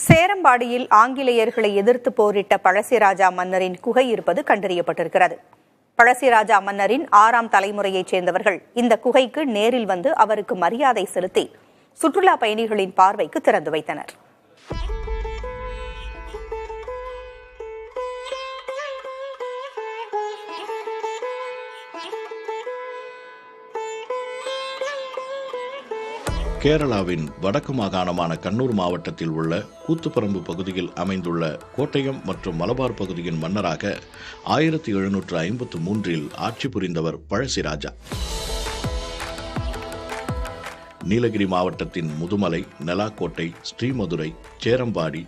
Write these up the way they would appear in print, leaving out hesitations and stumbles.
சேரம்பாடியில் ஆங்கிலேயர்களை எதிர்த்து போரிட்ட பழசிராஜா மன்னரின் குகை இருப்பது கண்டறியப்பட்டிருக்கிறது. பழசிராஜா மன்னரின் 6ஆம் தலைமுறையைச் சேர்ந்தவர்கள் இந்த குகைக்கு நேரில் வந்து அவருக்கு மரியாதை செலுத்தி சுற்றுலா பயணிகளின் பார்வைக்கு திறந்து வைத்தனர். கேரளாவின் வடக்கு மாகாணமான கண்ணூர் மாவட்டத்தில் உள்ள கூத்துப்பரம்பு பகுதியில் அமைந்துள்ள கோட்டயம் மற்றும் மலபார் பகுதியின் மன்னராக 1753 ஆட்சி புரிந்தவர் பழசிராஜா. நீலகிரி மாவட்டத்தின் முதுமலை, நெலாக்கோட்டை, ஸ்ரீமதுரை, சேரம்பாடி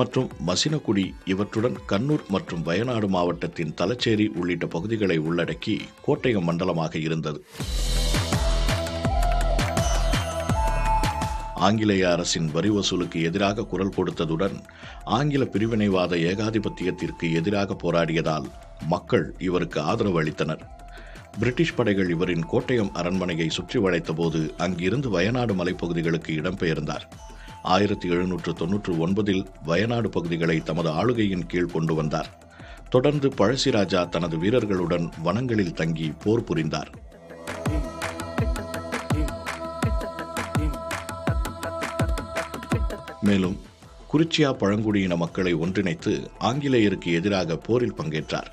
மற்றும் மசினகுடி இவற்றுடன் கண்ணூர் மற்றும் வயநாடு மாவட்டத்தின் தலச்சேரி உள்ளிட்ட பகுதிகளை உள்ளடக்கி கோட்டயம் மண்டலமாக இருந்தது. ஆங்கிலேய அரசின் வரி வசூலுக்கு எதிராக குரல் கொடுத்ததுடன் ஆங்கில பிரிவினைவாத ஏகாதிபத்தியத்திற்கு எதிராக போராடியதால் மக்கள் இவருக்கு ஆதரவு அளித்தனர். பிரிட்டிஷ் படைகள் இவரின் கோட்டயம் அரண்மனையை சுற்றி வளைத்தபோது அங்கிருந்து வயநாடு மலைப்பகுதிகளுக்கு இடம்பெயர்ந்தார். 1799 வயநாடு பகுதிகளை தமது ஆளுகையின் கீழ் கொண்டு வந்தார். தொடர்ந்து பழசிராஜா தனது வீரர்களுடன் வனங்களில் தங்கி போர் புரிந்தார். மேலும் குறிச்சியா பழங்குடியின மக்களை ஒன்றிணைத்து ஆங்கிலேயருக்கு எதிராக போரில் பங்கேற்றார்.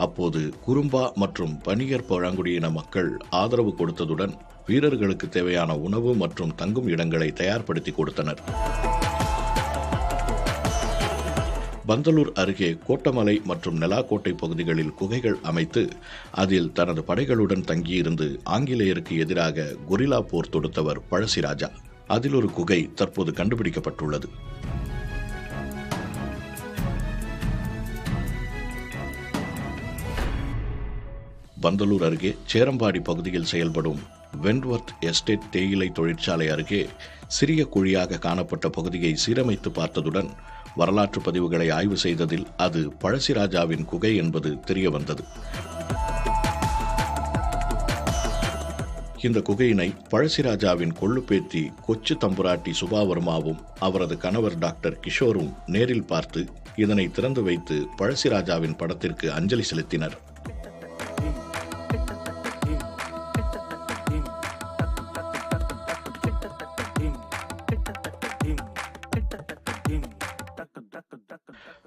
அப்போது குறும்பா மற்றும் பனியர் பழங்குடியின மக்கள் ஆதரவு கொடுத்ததுடன் வீரர்களுக்கு தேவையான உணவு மற்றும் தங்கும் இடங்களை தயார்படுத்தி கொடுத்தனர். பந்தலூர் அருகே கோட்டமலை மற்றும் நெலாக்கோட்டை பகுதிகளில் குகைகள் அமைத்து அதில் தனது படைகளுடன் தங்கியிருந்து ஆங்கிலேயருக்கு எதிராக கொரில்லா போர் தொடுத்தவர் பழசிராஜா. அதில் ஒரு குகை தற்போது கண்டுபிடிக்கப்பட்டுள்ளது. பந்தலூர் அருகே சேரம்பாடி பகுதியில் செயல்படும் வென்ட்வர்த் எஸ்டேட் தேயிலை தொழிற்சாலை அருகே சிறிய குழியாக காணப்பட்ட பகுதியை சீரமைத்து பார்த்ததுடன் வரலாற்று பதிவுகளை ஆய்வு செய்ததில் அது பழசிராஜாவின் குகை என்பது தெரியவந்தது. இந்த குகையினை பழசிராஜாவின் கொள்ளுப்பேத்தி கொச்சு தம்புராட்டி சுபாவர்மாவும் அவரது கணவர் டாக்டர் கிஷோரும் நேரில் பார்த்து இதனை திறந்து வைத்து பழசிராஜாவின் படத்திற்கு அஞ்சலி செலுத்தினர்.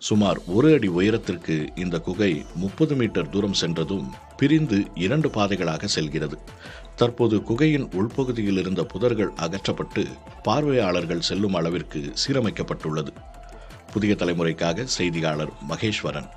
சுமார் 1 அடி உயரத்திற்கு இந்த குகை 30 மீட்டர் தூரம் சென்றதும் பிரிந்து 2 பாதைகளாக செல்கிறது. தற்போது குகையின் உள்பகுதியில் இருந்த புதர்கள் அகற்றப்பட்டு பார்வையாளர்கள் செல்லும் அளவிற்கு சீரமைக்கப்பட்டுள்ளது. புதிய தலைமுறைக்காக செய்தியாளர் மகேஸ்வரன்.